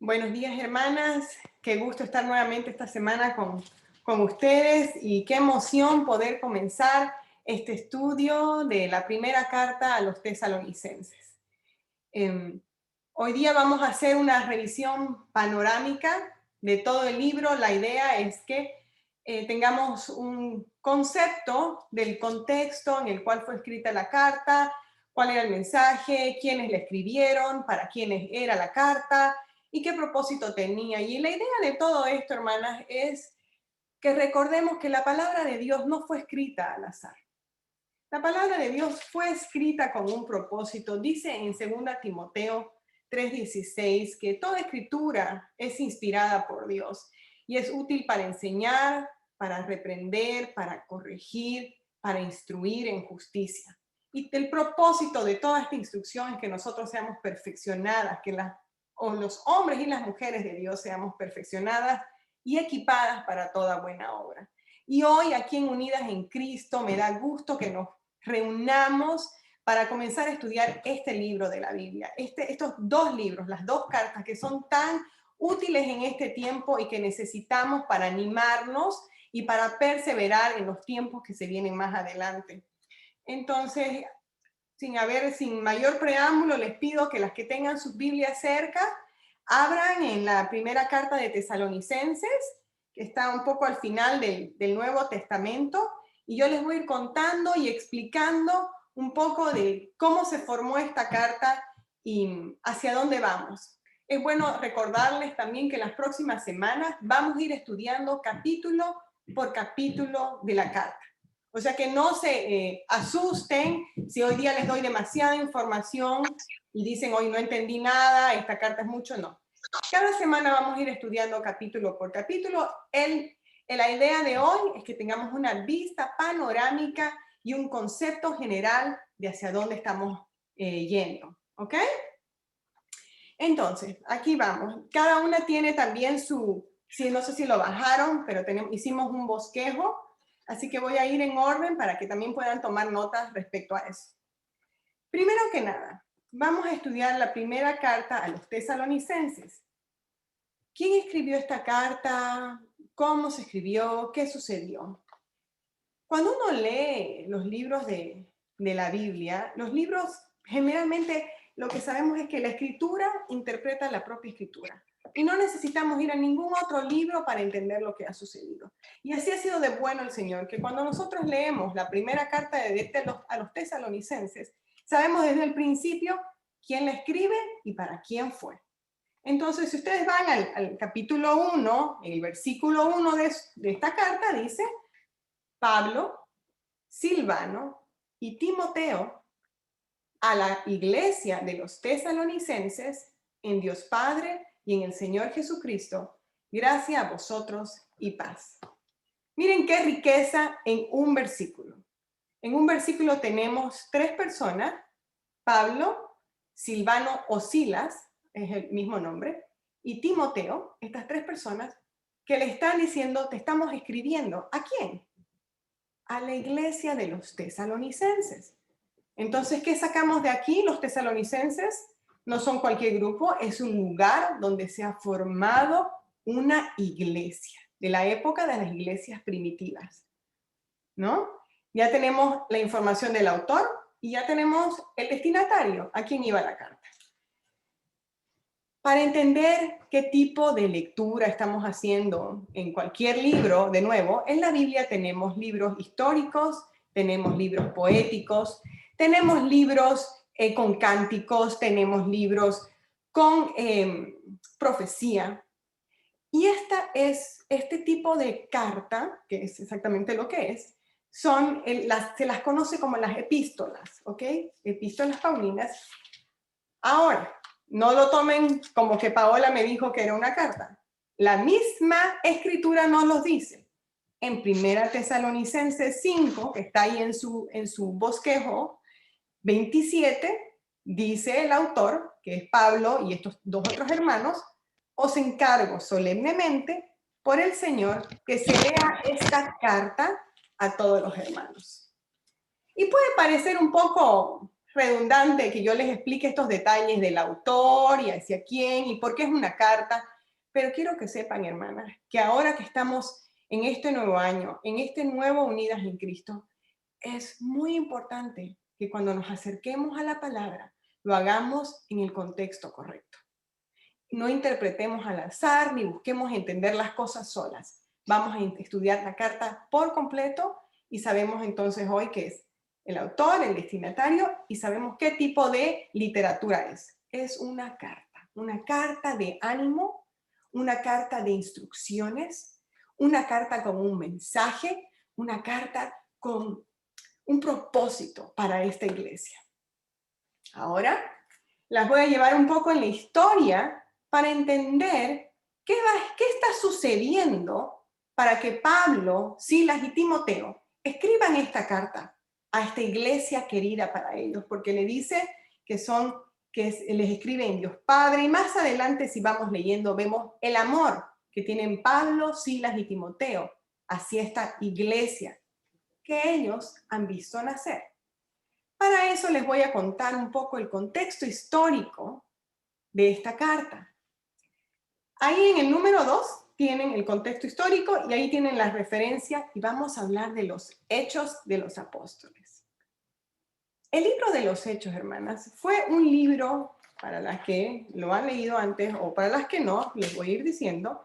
Buenos días, hermanas. Qué gusto estar nuevamente esta semana con ustedes y qué emoción poder comenzar este estudio de la primera carta a los tesalonicenses. Eh, Hoy día vamos a hacer una revisión panorámica de todo el libro. La idea es que tengamos un concepto del contexto en el cual fue escrita la carta, cuál era el mensaje, quiénes la escribieron, para quiénes era la carta y qué propósito tenía. Y la idea de todo esto, hermanas, es que recordemos que la palabra de Dios no fue escrita al azar. La palabra de Dios fue escrita con un propósito. Dice en 2 Timoteo 3:16 que toda escritura es inspirada por Dios y es útil para enseñar, para reprender, para corregir, para instruir en justicia. Y el propósito de toda esta instrucción es que nosotros seamos perfeccionadas, que los hombres y las mujeres de Dios seamos perfeccionadas y equipadas para toda buena obra. Y hoy aquí en Unidas en Cristo me da gusto que nos reunamos para comenzar a estudiar este libro de la Biblia, estos dos libros, las dos cartas que son tan útiles en este tiempo y que necesitamos para animarnos y para perseverar en los tiempos que se vienen más adelante. Entonces, sin mayor preámbulo, les pido que las que tengan sus Biblias cerca, abran en la primera carta de Tesalonicenses, que está un poco al final del Nuevo Testamento, y yo les voy a ir contando y explicando un poco de cómo se formó esta carta y hacia dónde vamos. Es bueno recordarles también que las próximas semanas vamos a ir estudiando capítulo por capítulo de la carta. O sea que no se asusten si hoy día les doy demasiada información y dicen, hoy no entendí nada, esta carta es mucho, no. Cada semana vamos a ir estudiando capítulo por capítulo. La idea de hoy es que tengamos una vista panorámica y un concepto general de hacia dónde estamos yendo. ¿Ok? Entonces, aquí vamos. Cada una tiene también no sé si lo bajaron, pero hicimos un bosquejo. Así que voy a ir en orden para que también puedan tomar notas respecto a eso. Primero que nada, vamos a estudiar la primera carta a los tesalonicenses. ¿Quién escribió esta carta? ¿Cómo se escribió? ¿Qué sucedió? Cuando uno lee los libros de la Biblia, los libros generalmente lo que sabemos es que la escritura interpreta la propia escritura. Y no necesitamos ir a ningún otro libro para entender lo que ha sucedido. Y así ha sido de bueno el Señor, que cuando nosotros leemos la primera carta a los tesalonicenses, sabemos desde el principio quién la escribe y para quién fue. Entonces, si ustedes van al capítulo 1, el versículo 1 de esta carta dice, Pablo, Silvano y Timoteo, a la iglesia de los tesalonicenses, en Dios Padre y en el Señor Jesucristo, gracia a vosotros y paz. Miren qué riqueza en un versículo. En un versículo tenemos tres personas, Pablo, Silvano o Silas, es el mismo nombre, y Timoteo, estas tres personas que le están diciendo, te estamos escribiendo. ¿A quién? A la iglesia de los tesalonicenses. Entonces, ¿qué sacamos de aquí? Los tesalonicenses no son cualquier grupo, es un lugar donde se ha formado una iglesia, de la época de las iglesias primitivas, ¿no? Ya tenemos la información del autor y ya tenemos el destinatario, a quién iba la carta. Para entender qué tipo de lectura estamos haciendo en cualquier libro, de nuevo, en la Biblia tenemos libros históricos, tenemos libros poéticos, tenemos libros con cánticos, tenemos libros con profecía. Y este tipo de carta, que es exactamente lo que es, se las conoce como las epístolas, ¿ok? Epístolas paulinas. Ahora, no lo tomen como que Paola me dijo que era una carta. La misma escritura nos lo dice. En 1 Tesalonicenses 5, que está ahí en su bosquejo, 27, dice el autor, que es Pablo y estos dos otros hermanos, os encargo solemnemente por el Señor que se lea esta carta a todos los hermanos. Y puede parecer un poco redundante que yo les explique estos detalles del autor y hacia quién y por qué es una carta, pero quiero que sepan, hermanas, que ahora que estamos en este nuevo año, en este nuevo Unidas en Cristo, es muy importante que cuando nos acerquemos a la palabra, lo hagamos en el contexto correcto. No interpretemos al azar ni busquemos entender las cosas solas. Vamos a estudiar la carta por completo y sabemos entonces hoy qué es el autor, el destinatario y sabemos qué tipo de literatura es. Es una carta de ánimo, una carta de instrucciones, una carta con un mensaje, una carta con un propósito para esta iglesia. Ahora las voy a llevar un poco en la historia para entender qué está sucediendo para que Pablo, Silas y Timoteo escriban esta carta a esta iglesia querida para ellos, porque le dice que les escribe en Dios Padre, y más adelante si vamos leyendo vemos el amor que tienen Pablo, Silas y Timoteo hacia esta iglesia que ellos han visto nacer. Para eso les voy a contar un poco el contexto histórico de esta carta. Ahí en el número 2 tienen el contexto histórico y ahí tienen las referencias y vamos a hablar de los hechos de los apóstoles. El libro de los hechos, hermanas, fue un libro, para las que lo han leído antes o para las que no, les voy a ir diciendo,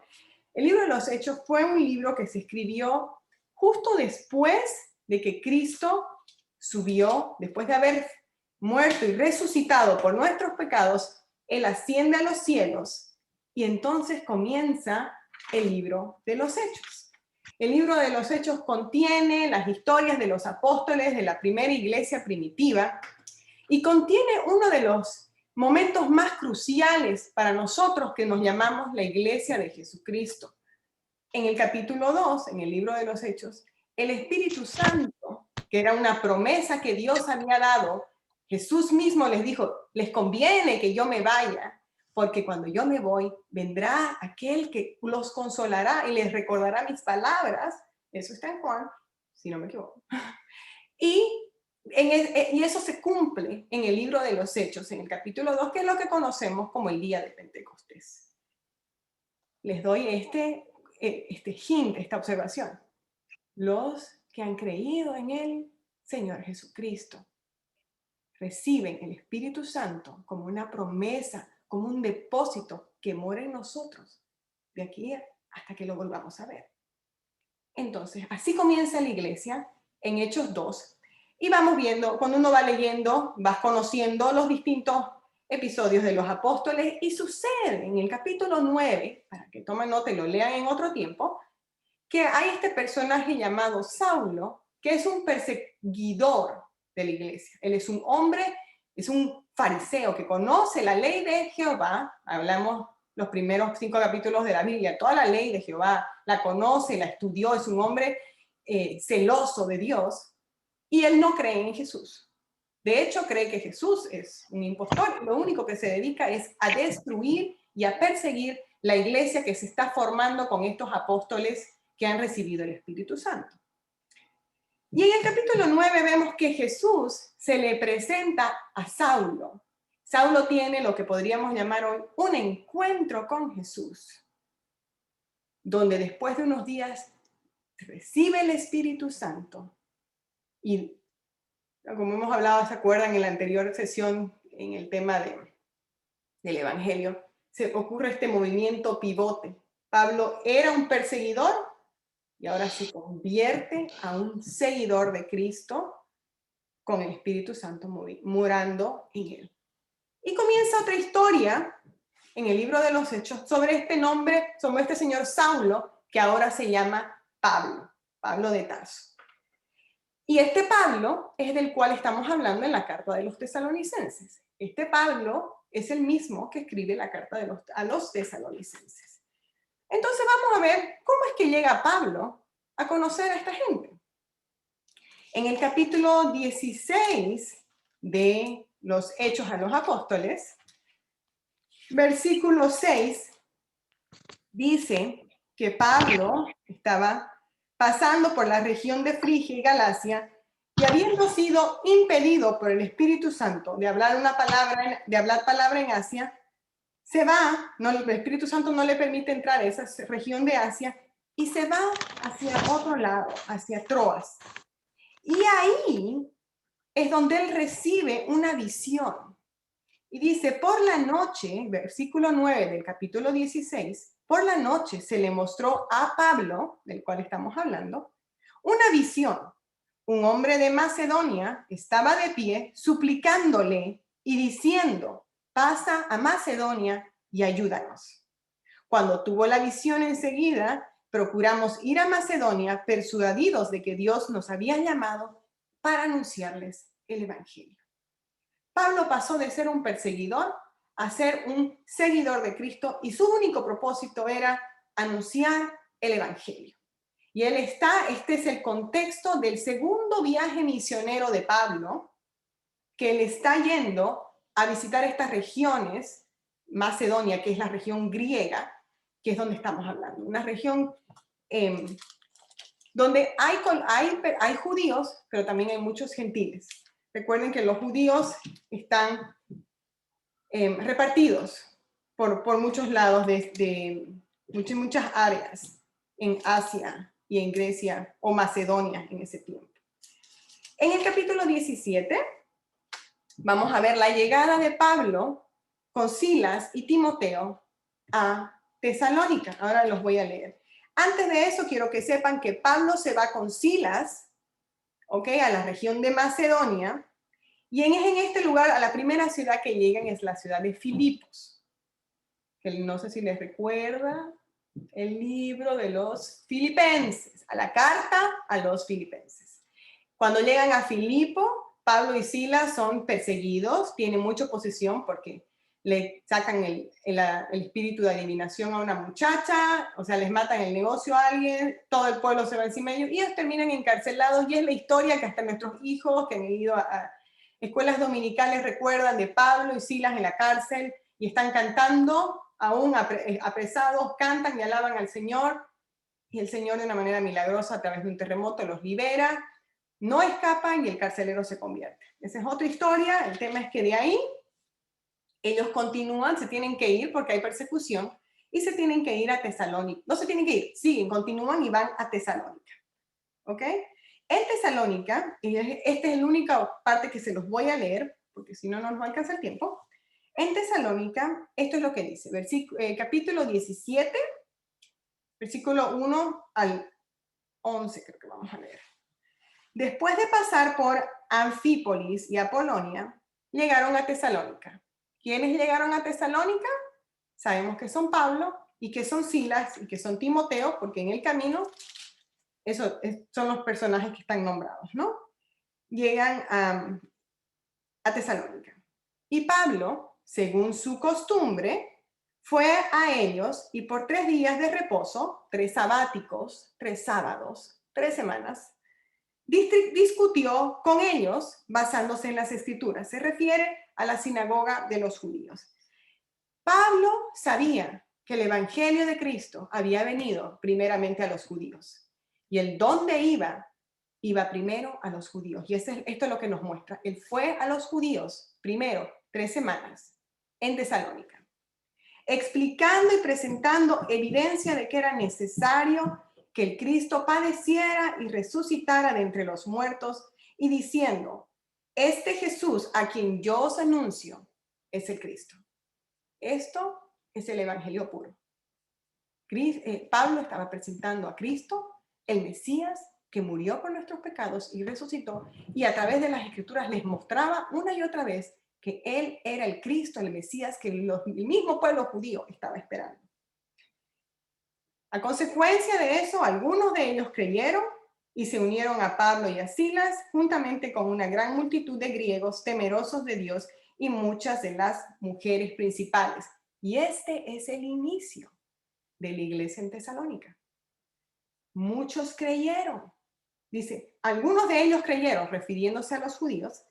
el libro de los hechos fue un libro que se escribió justo después de que Cristo subió, después de haber muerto y resucitado por nuestros pecados, Él asciende a los cielos y entonces comienza el libro de los Hechos. El libro de los Hechos contiene las historias de los apóstoles de la primera iglesia primitiva y contiene uno de los momentos más cruciales para nosotros que nos llamamos la iglesia de Jesucristo. En el capítulo 2, en el libro de los Hechos, el Espíritu Santo, que era una promesa que Dios había dado, Jesús mismo les dijo, les conviene que yo me vaya, porque cuando yo me voy, vendrá aquel que los consolará y les recordará mis palabras. Eso está en Juan, si no me equivoco. Y eso se cumple en el libro de los Hechos, en el capítulo 2, que es lo que conocemos como el día de Pentecostés. Les doy este hint, esta observación. Los que han creído en el Señor Jesucristo reciben el Espíritu Santo como una promesa, como un depósito que mora en nosotros de aquí hasta que lo volvamos a ver. Entonces, así comienza la iglesia en Hechos 2 y vamos viendo, cuando uno va leyendo, vas conociendo los distintos episodios de los apóstoles y sucede en el capítulo 9, para que tomen nota y lo lean en otro tiempo, que hay este personaje llamado Saulo, que es un perseguidor de la iglesia. Él es un hombre, es un fariseo que conoce la ley de Jehová. Hablamos los primeros 5 capítulos de la Biblia, toda la ley de Jehová la conoce, la estudió, es un hombre celoso de Dios, y él no cree en Jesús. De hecho, cree que Jesús es un impostor, y lo único que se dedica es a destruir y a perseguir la iglesia que se está formando con estos apóstoles que han recibido el Espíritu Santo. Y en el capítulo 9 vemos que Jesús se le presenta a Saulo. Saulo tiene lo que podríamos llamar hoy un encuentro con Jesús, donde después de unos días recibe el Espíritu Santo y, como hemos hablado, ¿se acuerdan en la anterior sesión en el tema del Evangelio? Se ocurre este movimiento pivote. Pablo era un perseguidor y ahora se convierte a un seguidor de Cristo con el Espíritu Santo morando en él. Y comienza otra historia en el libro de los Hechos sobre este señor Saulo, que ahora se llama Pablo de Tarso. Y este Pablo es del cual estamos hablando en la carta de los tesalonicenses. Este Pablo es el mismo que escribe la carta a los tesalonicenses. Entonces vamos a ver cómo es que llega Pablo a conocer a esta gente. En el capítulo 16 de los Hechos a los Apóstoles, versículo 6, dice que Pablo estaba pasando por la región de Frigia y Galacia Y habiendo sido impedido por el Espíritu Santo de hablar palabra en Asia, se va, no, el Espíritu Santo no le permite entrar a esa región de Asia y se va hacia otro lado, hacia Troas. Y ahí es donde él recibe una visión. Y dice, por la noche, versículo 9 del capítulo 16, por la noche se le mostró a Pablo, del cual estamos hablando, una visión. Un hombre de Macedonia estaba de pie suplicándole y diciendo, pasa a Macedonia y ayúdanos. Cuando tuvo la visión enseguida, procuramos ir a Macedonia persuadidos de que Dios nos había llamado para anunciarles el Evangelio. Pablo pasó de ser un perseguidor a ser un seguidor de Cristo y su único propósito era anunciar el Evangelio. Y este es el contexto del segundo viaje misionero de Pablo, que él está yendo a visitar estas regiones, Macedonia, que es la región griega, que es donde estamos hablando, una región donde hay judíos, pero también hay muchos gentiles. Recuerden que los judíos están repartidos por muchos lados de muchas áreas en Asia y en Grecia o Macedonia en ese tiempo. En el capítulo 17 vamos a ver la llegada de Pablo con Silas y Timoteo a Tesalónica. Ahora los voy a leer. Antes de eso, quiero que sepan que Pablo se va con Silas, ¿ok?, a la región de Macedonia. Y en este lugar, a la primera ciudad que llegan es la ciudad de Filipos. Que no sé si les recuerda el libro de los Filipenses, a la carta a los Filipenses. Cuando llegan a Filipo, Pablo y Silas son perseguidos, tienen mucha oposición porque le sacan el espíritu de adivinación a una muchacha, o sea, les matan el negocio a alguien, todo el pueblo se va encima de ellos y ellos terminan encarcelados. Y es la historia que hasta nuestros hijos que han ido a escuelas dominicales recuerdan de Pablo y Silas en la cárcel y están cantando, aún apresados, cantan y alaban al Señor, y el Señor de una manera milagrosa a través de un terremoto los libera, no escapan y el carcelero se convierte. Esa es otra historia. El tema es que de ahí ellos continúan, se tienen que ir porque hay persecución y se tienen que ir a Tesalónica. No se tienen que ir, siguen, continúan y van a Tesalónica. ¿Ok? En Tesalónica, y esta es la única parte que se los voy a leer, porque si no, no nos alcanza el tiempo. En Tesalónica, esto es lo que dice, capítulo 17, versículo 1 al 11, creo que vamos a leer. Después de pasar por Anfípolis y Apolonia, llegaron a Tesalónica. ¿Quiénes llegaron a Tesalónica? Sabemos que son Pablo y que son Silas y que son Timoteo, porque en el camino son los personajes que están nombrados, ¿no? Llegan a Tesalónica. Y Pablo, según su costumbre, fue a ellos y por 3 días de reposo, 3 sabáticos, 3 sábados, 3 semanas, discutió con ellos basándose en las escrituras. Se refiere a la sinagoga de los judíos. Pablo sabía que el evangelio de Cristo había venido primeramente a los judíos. Y el dónde iba primero a los judíos. Y esto es lo que nos muestra. Él fue a los judíos primero 3 semanas en Tesalónica, explicando y presentando evidencia de que era necesario que el Cristo padeciera y resucitara de entre los muertos, y diciendo, este Jesús a quien yo os anuncio es el Cristo. Esto es el evangelio puro. Pablo estaba presentando a Cristo, el Mesías, que murió por nuestros pecados y resucitó, y a través de las escrituras les mostraba una y otra vez que él era el Cristo, el Mesías, que el mismo pueblo judío estaba esperando. A consecuencia de eso, algunos de ellos creyeron y se unieron a Pablo y a Silas, juntamente con una gran multitud de griegos temerosos de Dios y muchas de las mujeres principales. Y este es el inicio de la iglesia en Tesalónica. Muchos creyeron. Dice, algunos de ellos creyeron, refiriéndose a los judíos,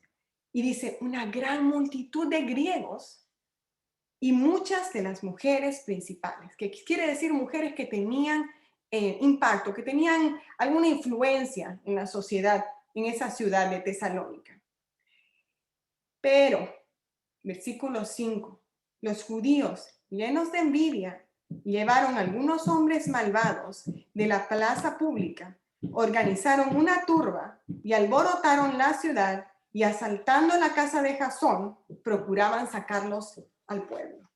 y dice, una gran multitud de griegos y muchas de las mujeres principales, que quiere decir mujeres que tenían impacto, que tenían alguna influencia en la sociedad, en esa ciudad de Tesalónica. Pero, versículo 5, los judíos, llenos de envidia, llevaron a algunos hombres malvados de la plaza pública, organizaron una turba y alborotaron la ciudad y asaltando la casa de Jasón, procuraban sacarlos al pueblo.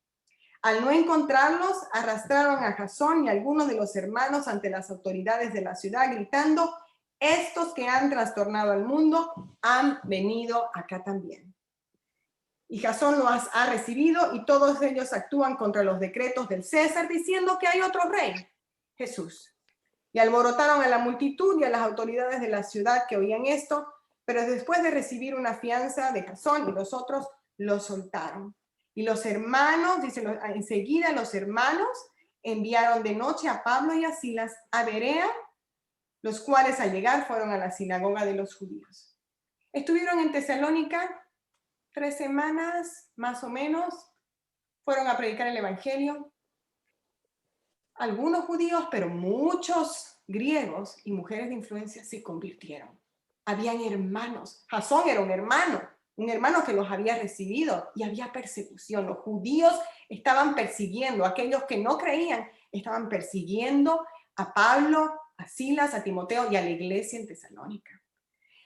Al no encontrarlos, arrastraron a Jasón y algunos de los hermanos ante las autoridades de la ciudad, gritando: estos que han trastornado al mundo han venido acá también. Y Jasón los ha recibido y todos ellos actúan contra los decretos del César, diciendo que hay otro rey, Jesús. Y alborotaron a la multitud y a las autoridades de la ciudad que oían esto, pero después de recibir una fianza de Jasón y los otros, los soltaron. Y los hermanos, dice, enseguida los hermanos enviaron de noche a Pablo y a Silas a Berea, los cuales al llegar fueron a la sinagoga de los judíos. Estuvieron en Tesalónica 3 semanas, más o menos, fueron a predicar el evangelio. Algunos judíos, pero muchos griegos y mujeres de influencia se convirtieron. Habían hermanos. Jasón era un hermano que los había recibido y había persecución. Los judíos estaban persiguiendo, aquellos que no creían, estaban persiguiendo a Pablo, a Silas, a Timoteo y a la iglesia en Tesalónica.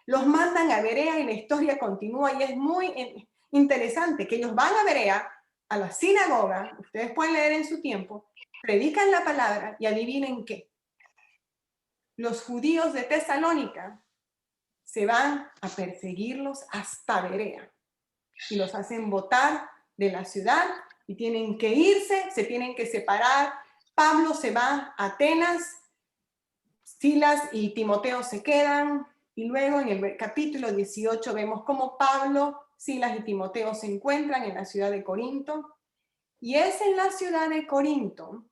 Los mandan a Berea y la historia continúa y es muy interesante que ellos van a Berea, a la sinagoga, ustedes pueden leer en su tiempo, predican la palabra y adivinen qué. Los judíos de Tesalónica se van a perseguirlos hasta Berea y los hacen botar de la ciudad y tienen que irse, se tienen que separar. Pablo se va a Atenas, Silas y Timoteo se quedan y luego en el capítulo 18 vemos cómo Pablo, Silas y Timoteo se encuentran en la ciudad de Corinto y es en la ciudad de Corinto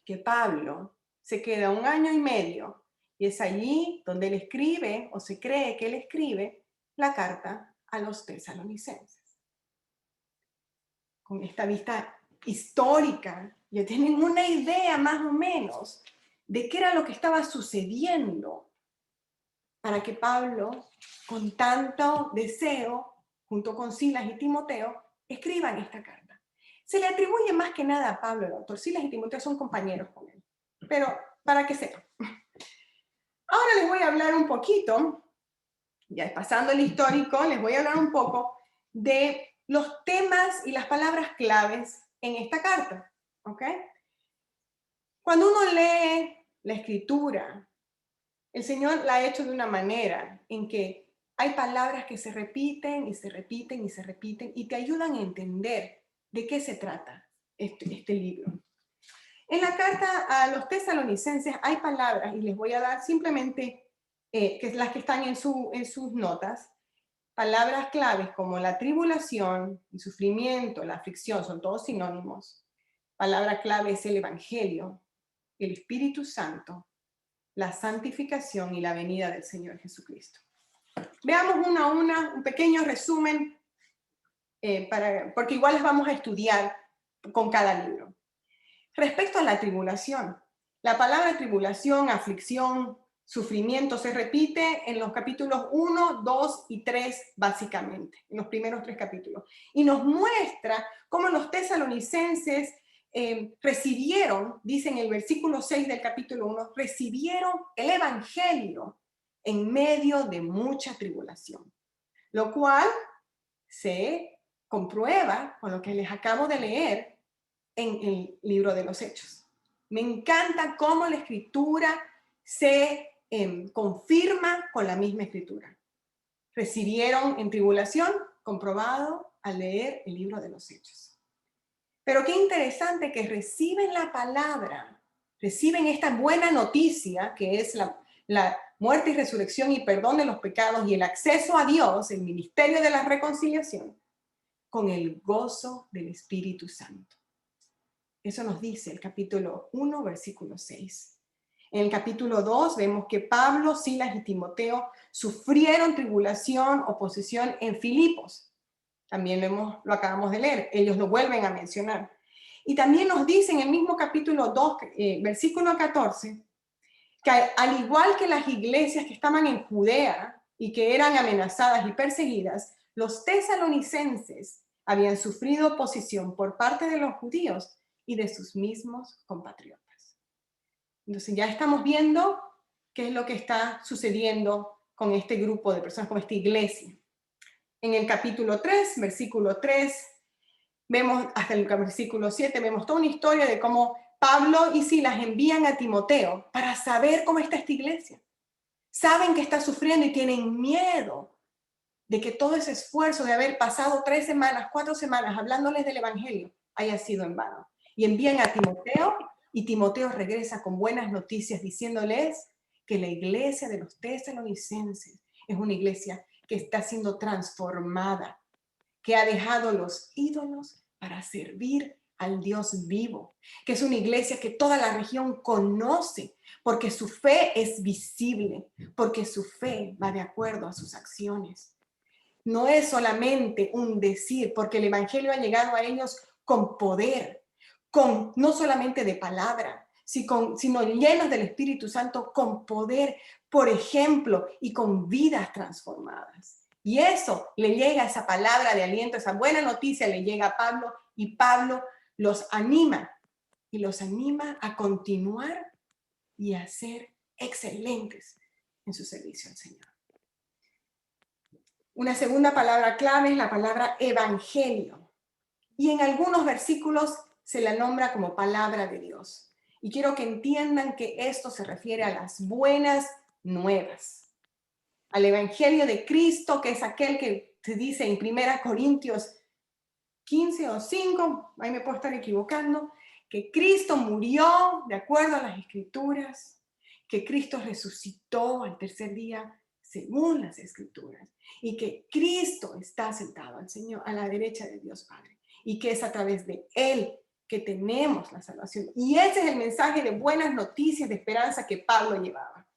que Pablo se queda 1 año y medio y es allí donde él escribe, o se cree que él escribe, la carta a los tesalonicenses. Con esta vista histórica, ya tienen una idea más o menos de qué era lo que estaba sucediendo para que Pablo, con tanto deseo, junto con Silas y Timoteo, escriban esta carta. Se le atribuye más que nada a Pablo el autor. Silas y Timoteo son compañeros con él, pero para que sepan. Ahora les voy a hablar un poquito, ya pasando el histórico, les voy a hablar un poco de los temas y las palabras claves en esta carta, ¿ok? Cuando uno lee la escritura, el Señor la ha hecho de una manera en que hay palabras que se repiten y se repiten y se repiten y te ayudan a entender de qué se trata este libro. En la carta a los tesalonicenses hay palabras, y les voy a dar simplemente que las que están en sus notas, palabras claves como la tribulación, el sufrimiento, la aflicción, son todos sinónimos. Palabra clave es el Evangelio, el Espíritu Santo, la santificación y la venida del Señor Jesucristo. Veamos una a una, un pequeño resumen, porque igual les vamos a estudiar con cada libro. Respecto a la tribulación, la palabra tribulación, aflicción, sufrimiento se repite en los capítulos 1, 2 y 3 básicamente, en los primeros 3 capítulos. Y nos muestra cómo los tesalonicenses recibieron, dice en el versículo 6 del capítulo 1, recibieron el evangelio en medio de mucha tribulación, lo cual se comprueba con lo que les acabo de leer en el libro de los Hechos. Me encanta cómo la escritura se confirma con la misma escritura. Recibieron en tribulación, comprobado al leer el libro de los Hechos. Pero qué interesante que reciben la palabra, reciben esta buena noticia que es la muerte y resurrección y perdón de los pecados y el acceso a Dios, el ministerio de la reconciliación, con el gozo del Espíritu Santo. Eso nos dice el capítulo 1, versículo 6. En el capítulo 2 vemos que Pablo, Silas y Timoteo sufrieron tribulación, oposición en Filipos. También lo acabamos de leer, ellos lo vuelven a mencionar. Y también nos dice en el mismo capítulo 2, versículo 14, que al igual que las iglesias que estaban en Judea y que eran amenazadas y perseguidas, los tesalonicenses habían sufrido oposición por parte de los judíos y de sus mismos compatriotas. Entonces ya estamos viendo qué es lo que está sucediendo con este grupo de personas, con esta iglesia. En el capítulo 3, versículo 3, vemos hasta el versículo 7, vemos toda una historia de cómo Pablo y Silas envían a Timoteo para saber cómo está esta iglesia. Saben que está sufriendo y tienen miedo de que todo ese esfuerzo de haber pasado 3 semanas, 4 semanas hablándoles del evangelio haya sido en vano. Y envían a Timoteo y Timoteo regresa con buenas noticias diciéndoles que la iglesia de los tesalonicenses es una iglesia que está siendo transformada, que ha dejado los ídolos para servir al Dios vivo, que es una iglesia que toda la región conoce, porque su fe es visible, porque su fe va de acuerdo a sus acciones. No es solamente un decir, porque el evangelio ha llegado a ellos con poder, con no solamente de palabra, sino llenos del Espíritu Santo, con poder, por ejemplo, y con vidas transformadas. Y eso le llega, esa palabra de aliento, esa buena noticia le llega a Pablo, y Pablo los anima, y los anima a continuar y a ser excelentes en su servicio al Señor. Una segunda palabra clave es la palabra evangelio. Y en algunos versículos se la nombra como palabra de Dios. Y quiero que entiendan que esto se refiere a las buenas nuevas. Al evangelio de Cristo, que es aquel que se dice en 1 Corintios 15 o 5, ahí me puedo estar equivocando, que Cristo murió de acuerdo a las Escrituras, que Cristo resucitó al tercer día según las Escrituras, y que Cristo está sentado al Señor a la derecha de Dios Padre, y que es a través de Él que tenemos la salvación. Y ese es el mensaje de buenas noticias, de esperanza que Pablo llevaba.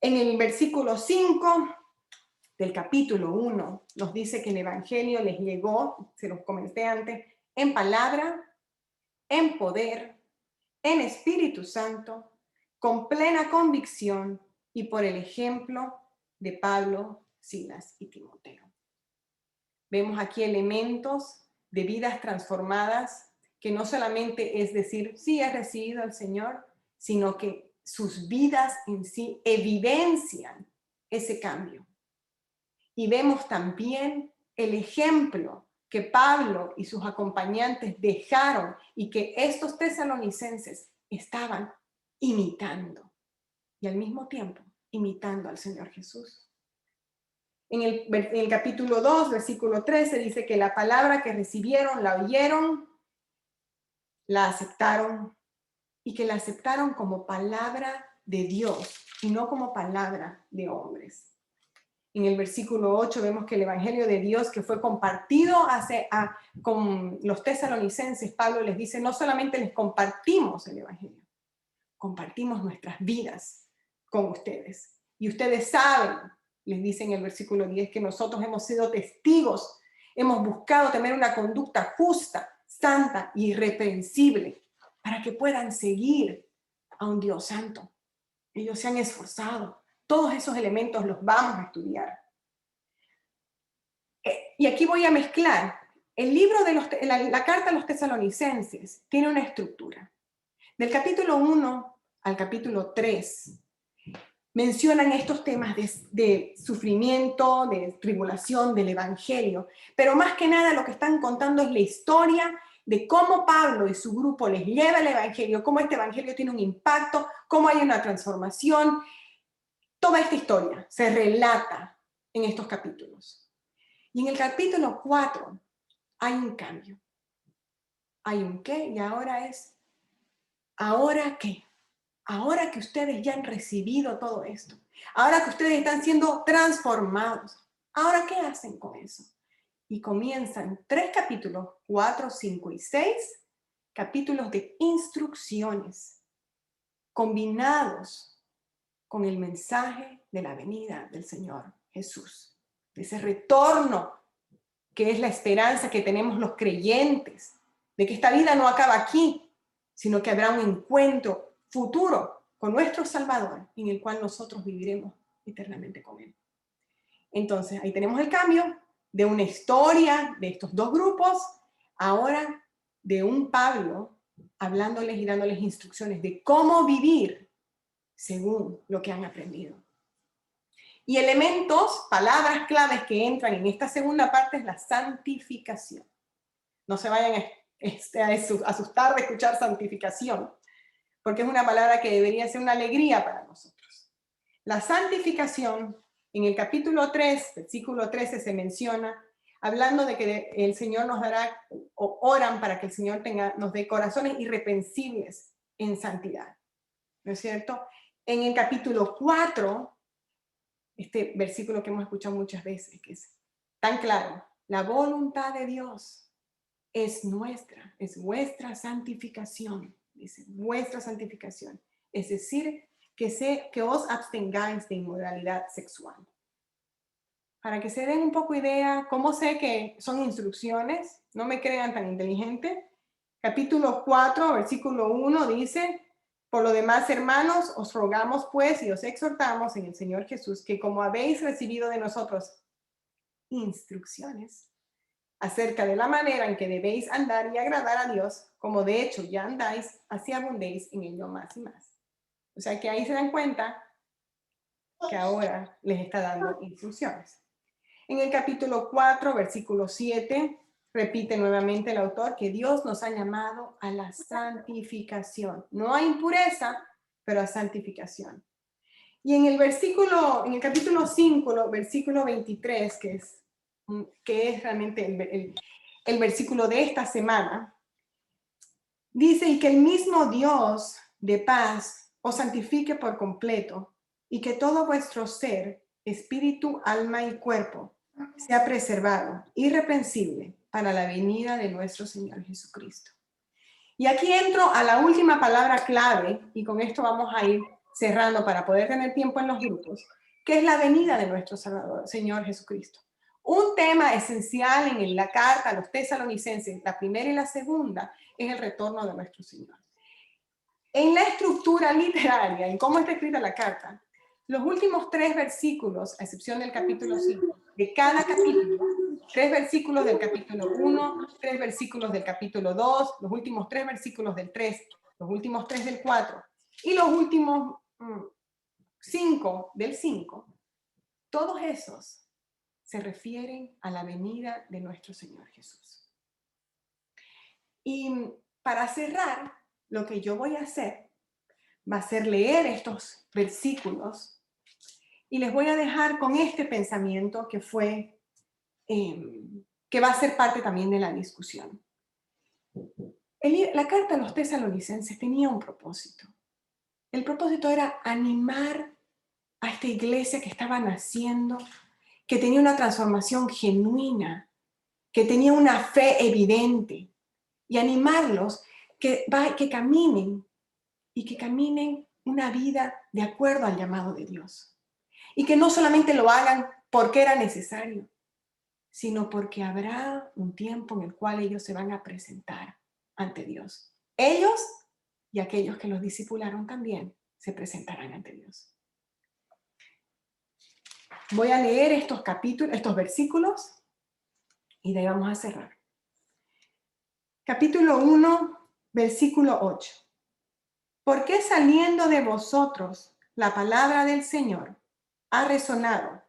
En el versículo 5 del capítulo 1 nos dice que el evangelio les llegó, se los comenté antes, en palabra, en poder, en Espíritu Santo, con plena convicción y por el ejemplo de Pablo, Silas y Timoteo. Vemos aquí elementos de vidas transformadas que no solamente es decir, sí, he recibido al Señor, sino que sus vidas en sí evidencian ese cambio. Y vemos también el ejemplo que Pablo y sus acompañantes dejaron y que estos tesalonicenses estaban imitando. Y al mismo tiempo imitando al Señor Jesús. En el capítulo 2, versículo 13, dice que la palabra que recibieron, la oyeron, la aceptaron y que la aceptaron como palabra de Dios y no como palabra de hombres. En el versículo 8 vemos que el evangelio de Dios que fue compartido con los tesalonicenses, Pablo les dice, no solamente les compartimos el evangelio, compartimos nuestras vidas con ustedes. Y ustedes saben, les dice en el versículo 10, que nosotros hemos sido testigos, hemos buscado tener una conducta justa, santa y irreprensible para que puedan seguir a un Dios santo. Ellos se han esforzado. Todos esos elementos los vamos a estudiar. Y aquí voy a mezclar. El libro de la carta a los tesalonicenses tiene una estructura. Del capítulo 1 al capítulo 3 mencionan estos temas de sufrimiento, de tribulación, del evangelio, pero más que nada lo que están contando es la historia de cómo Pablo y su grupo les lleva el evangelio, cómo este evangelio tiene un impacto, cómo hay una transformación. Toda esta historia se relata en estos capítulos. Y en el capítulo 4 hay un cambio. Hay un qué y ahora es, ¿ahora qué? Ahora que ustedes ya han recibido todo esto, ahora que ustedes están siendo transformados, ¿ahora qué hacen con eso? Y comienzan 3 capítulos, 4, 5 y 6, capítulos de instrucciones combinados con el mensaje de la venida del Señor Jesús, de ese retorno que es la esperanza que tenemos los creyentes, de que esta vida no acaba aquí, sino que habrá un encuentro futuro con nuestro Salvador, en el cual nosotros viviremos eternamente con Él. Entonces, ahí tenemos el cambio de una historia de estos dos grupos, ahora de un Pablo hablándoles y dándoles instrucciones de cómo vivir según lo que han aprendido. Y elementos, palabras claves que entran en esta segunda parte es la santificación. No se vayan a asustar de escuchar santificación, porque es una palabra que debería ser una alegría para nosotros. La santificación, en el capítulo 3, versículo 13, se menciona, hablando de que el Señor nos dará, o oran para que el Señor nos dé corazones irreprensibles en santidad. ¿No es cierto? En el capítulo 4, este versículo que hemos escuchado muchas veces, que es tan claro, la voluntad de Dios es vuestra santificación, dice, vuestra santificación. Es decir, que os abstengáis de inmoralidad sexual. Para que se den un poco idea, ¿cómo sé que son instrucciones? No me crean tan inteligente. Capítulo 4, versículo 1 dice, por lo demás, hermanos, os rogamos pues y os exhortamos en el Señor Jesús que como habéis recibido de nosotros instrucciones acerca de la manera en que debéis andar y agradar a Dios, como de hecho ya andáis, así abundéis en ello más y más. O sea que ahí se dan cuenta que ahora les está dando instrucciones. En el capítulo 4, versículo 7, repite nuevamente el autor que Dios nos ha llamado a la santificación. No a impureza, pero a santificación. Y en el capítulo 5, versículo 23, que es realmente el versículo de esta semana, dice, y que el mismo Dios de paz os santifique por completo, y que todo vuestro ser, espíritu, alma y cuerpo, sea preservado, irreprensible, para la venida de nuestro Señor Jesucristo. Y aquí entro a la última palabra clave, y con esto vamos a ir cerrando para poder tener tiempo en los grupos, que es la venida de nuestro Salvador, Señor Jesucristo. Un tema esencial en la carta a los tesalonicenses, la primera y la segunda, es el retorno de nuestro Señor. En la estructura literaria, en cómo está escrita la carta, los últimos 3 versículos, a excepción del capítulo 5, de cada capítulo, 3 versículos del capítulo 1, 3 versículos del capítulo 2, los últimos 3 versículos del 3, los últimos 3 del 4 y los últimos 5 del 5, todos esos se refieren a la venida de nuestro Señor Jesús. Y para cerrar, lo que yo voy a hacer va a ser leer estos versículos y les voy a dejar con este pensamiento que va a ser parte también de la discusión. La carta a los tesalonicenses tenía un propósito. El propósito era animar a esta iglesia que estaba naciendo, que tenía una transformación genuina, que tenía una fe evidente, y animarlos que caminen y que caminen una vida de acuerdo al llamado de Dios. Y que no solamente lo hagan porque era necesario, sino porque habrá un tiempo en el cual ellos se van a presentar ante Dios. Ellos y aquellos que los discipularon también se presentarán ante Dios. Voy a leer estos versículos y de ahí vamos a cerrar. Capítulo 1, versículo 8. ¿Por qué saliendo de vosotros la palabra del Señor ha resonado,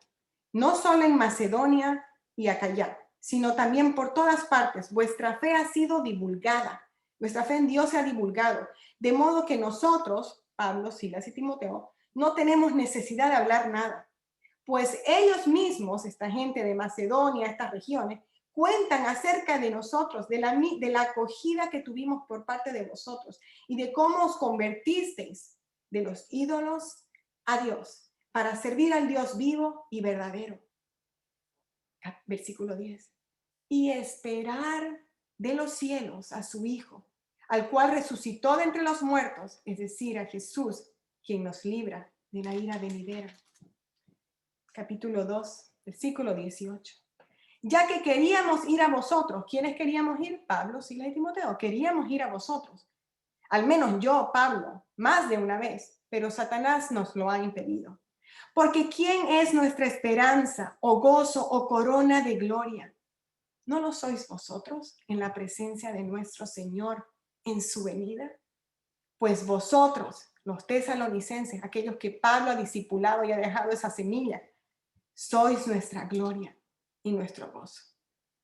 no solo en Macedonia y Acaya, sino también por todas partes? Vuestra fe ha sido divulgada, nuestra fe en Dios se ha divulgado, de modo que nosotros, Pablo, Silas y Timoteo, no tenemos necesidad de hablar nada, pues ellos mismos, esta gente de Macedonia, estas regiones, cuentan acerca de nosotros, de la acogida que tuvimos por parte de vosotros y de cómo os convertisteis de los ídolos a Dios para servir al Dios vivo y verdadero. Versículo 10. Y esperar de los cielos a su Hijo, al cual resucitó de entre los muertos, es decir, a Jesús, quien nos libra de la ira venidera. Capítulo 2, versículo 18. Ya que queríamos ir a vosotros. ¿Quiénes queríamos ir? Pablo, Silas y Timoteo. Queríamos ir a vosotros. Al menos yo, Pablo, más de una vez. pero Satanás nos lo ha impedido. Porque ¿quién es nuestra esperanza, o gozo, o corona de gloria? ¿No lo sois vosotros en la presencia de nuestro Señor en su venida? Pues vosotros, los tesalonicenses, aquellos que Pablo ha discipulado y ha dejado esa semilla, sois nuestra gloria y nuestro gozo.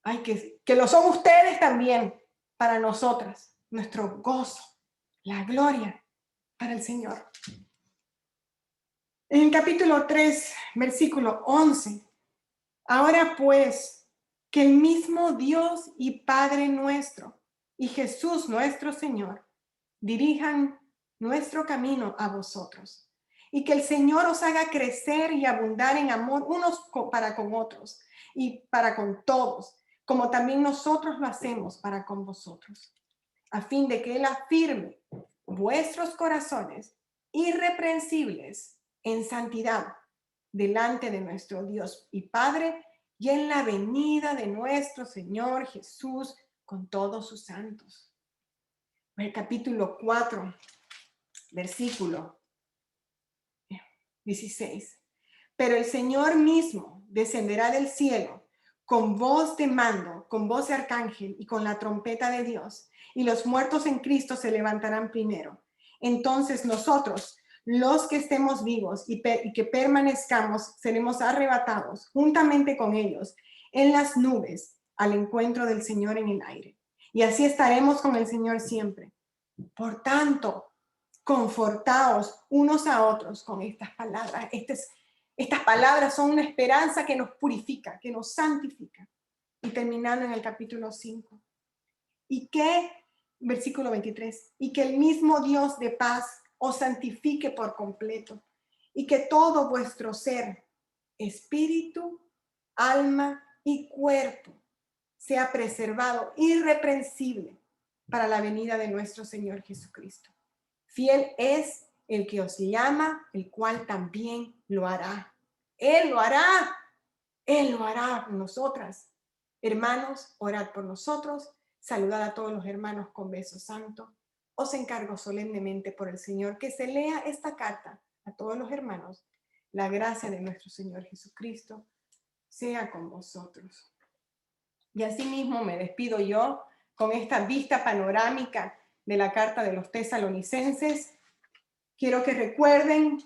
Ay, que lo son ustedes también para nosotras, nuestro gozo, la gloria para el Señor. En el capítulo 3, versículo 11, ahora pues, que el mismo Dios y Padre nuestro y Jesús nuestro Señor dirijan nuestro camino a vosotros, y que el Señor os haga crecer y abundar en amor unos para con otros y para con todos, como también nosotros lo hacemos para con vosotros, a fin de que Él afirme vuestros corazones irreprensibles en santidad delante de nuestro Dios y Padre y en la venida de nuestro Señor Jesús con todos sus santos. El capítulo 4, versículo 16. Pero el Señor mismo descenderá del cielo con voz de mando, con voz de arcángel y con la trompeta de Dios, y los muertos en Cristo se levantarán primero. Entonces nosotros, los que estemos vivos y que permanezcamos, seremos arrebatados juntamente con ellos en las nubes al encuentro del Señor en el aire. Y así estaremos con el Señor siempre. Por tanto, confortaos unos a otros con estas palabras. Estas palabras son una esperanza que nos purifica, que nos santifica. Y terminando en el capítulo 5. Y que, versículo 23, y que el mismo Dios de paz os santifique por completo, y que todo vuestro ser, espíritu, alma y cuerpo, sea preservado irreprensible para la venida de nuestro Señor Jesucristo. Fiel es el que os llama, el cual también lo hará. Él lo hará. Él lo hará por nosotras. Hermanos, orad por nosotros. Saludad a todos los hermanos con beso santo. Os encargo solemnemente por el Señor que se lea esta carta a todos los hermanos. La gracia de nuestro Señor Jesucristo sea con vosotros. Y asimismo me despido yo con esta vista panorámica de la carta de los tesalonicenses. Quiero que recuerden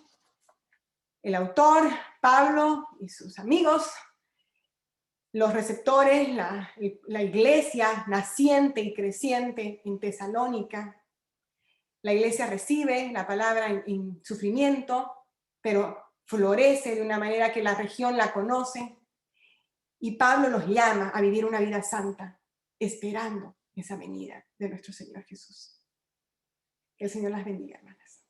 el autor, Pablo y sus amigos, los receptores, la iglesia naciente y creciente en Tesalónica. La iglesia recibe la palabra en sufrimiento, pero florece de una manera que la región la conoce. Y Pablo los llama a vivir una vida santa, esperando esa venida de nuestro Señor Jesús. Que el Señor las bendiga, hermanas.